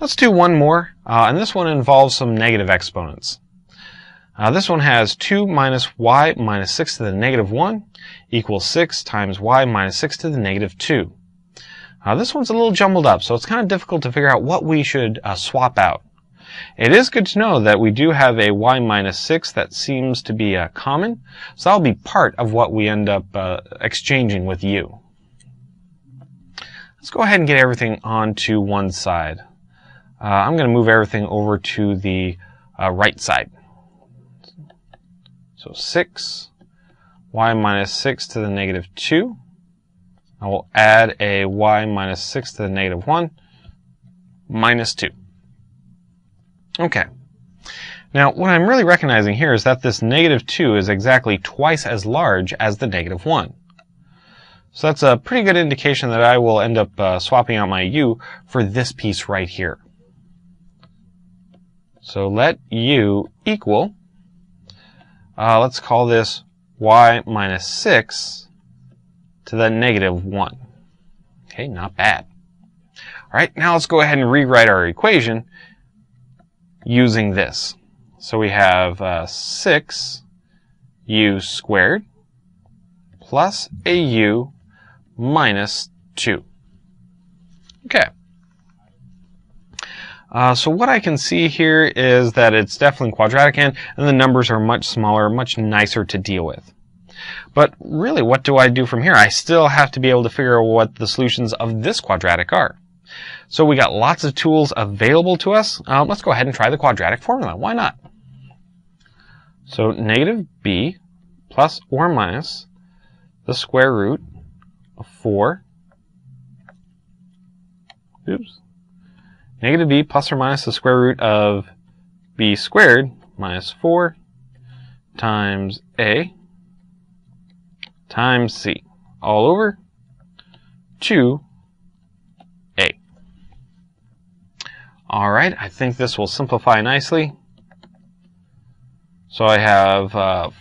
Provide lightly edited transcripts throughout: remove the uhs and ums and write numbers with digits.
Let's do one more, and this one involves some negative exponents. This one has 2 minus y minus 6 to the negative 1 equals 6 times y minus 6 to the negative 2. This one's a little jumbled up, so it's kind of difficult to figure out what we should swap out. It is good to know that we do have a y minus 6 that seems to be common, so that'll be part of what we end up exchanging with u. Let's go ahead and get everything onto one side. I'm going to move everything over to the right side. So 6, y minus 6 to the negative 2. I will add a y minus 6 to the negative 1 minus 2. Okay. Now, what I'm really recognizing here is that this negative 2 is exactly twice as large as the negative 1. So that's a pretty good indication that I will end up swapping out my u for this piece right here. So let u equal, let's call this y minus 6 to the negative 1. Okay, not bad. All right, now let's go ahead and rewrite our equation using this. So we have 6u squared plus a u minus 2. Okay. So what I can see here is that it's definitely quadratic and the numbers are much smaller, much nicer to deal with. But really, what do I do from here? I still have to be able to figure out what the solutions of this quadratic are. So we got lots of tools available to us. Let's go ahead and try the quadratic formula. Why not? So negative b plus or minus the square root of 4. Negative b plus or minus the square root of b squared minus 4 times a times c, all over 2a. All right, I think this will simplify nicely. So I have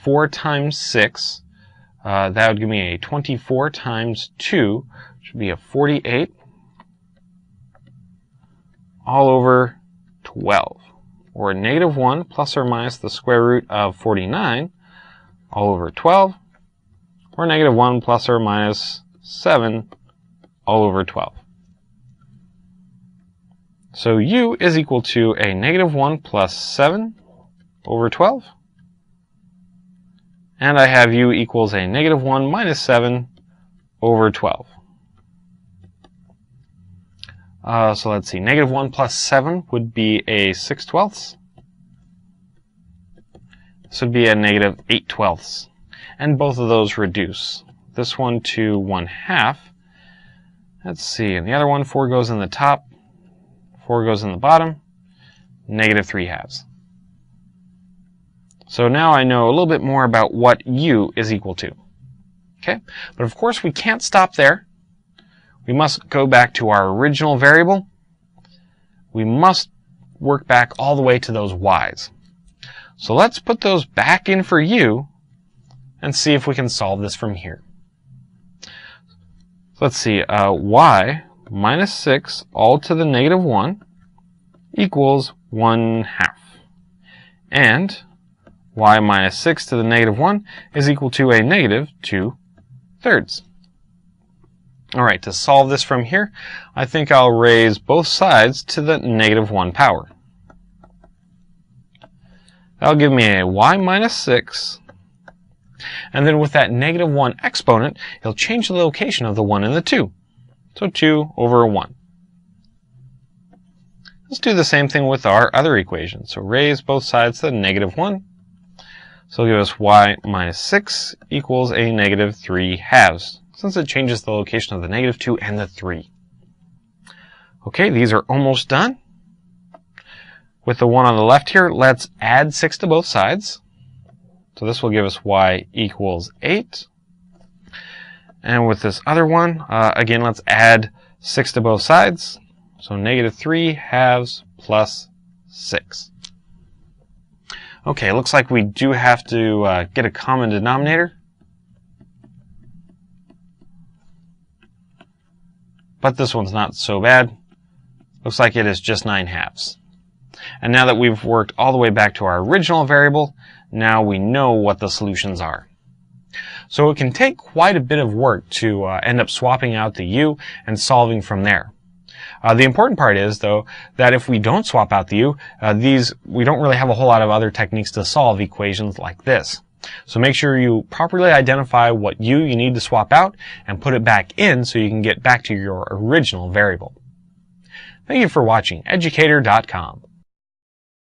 4 times 6. That would give me a 24 times 2, which would be a 48, all over 12. Or negative 1 plus or minus the square root of 49, all over 12. Or negative 1 plus or minus 7, all over 12. So u is equal to a negative 1 plus 7 over 12. And I have u equals a negative 1 minus 7 over 12. So let's see, negative 1 plus 7 would be a 6/12. This would be a negative 8/12. And both of those reduce. This one to 1/2. Let's see, and the other one, 4 goes in the top, 4 goes in the bottom, negative 3/2. So now I know a little bit more about what u is equal to. Okay, but of course we can't stop there. We must go back to our original variable. We must work back all the way to those y's. So let's put those back in for u and see if we can solve this from here. Let's see, y minus 6 all to the negative 1 equals 1/2. And y minus 6 to the negative 1 is equal to a negative 2/3. All right, to solve this from here, I think I'll raise both sides to the negative 1 power. That'll give me a y minus 6. And then with that negative 1 exponent, it'll change the location of the 1 and the 2. So 2 over 1. Let's do the same thing with our other equation. So raise both sides to the negative 1. So it'll give us y minus 6 equals a negative 3/2, since it changes the location of the negative 2 and the 3. Okay, these are almost done. With the one on the left here, let's add 6 to both sides. So this will give us y equals 8. And with this other one, again, let's add 6 to both sides. So negative 3/2 plus 6. Okay, looks like we do have to get a common denominator. But this one's not so bad. Looks like it is just 9/2. And now that we've worked all the way back to our original variable, now we know what the solutions are. So it can take quite a bit of work to end up swapping out the u and solving from there. The important part is, though, that if we don't swap out the u, we don't really have a whole lot of other techniques to solve equations like this. So make sure you properly identify what u you need to swap out and put it back in so you can get back to your original variable. Thank you for watching Educator.com.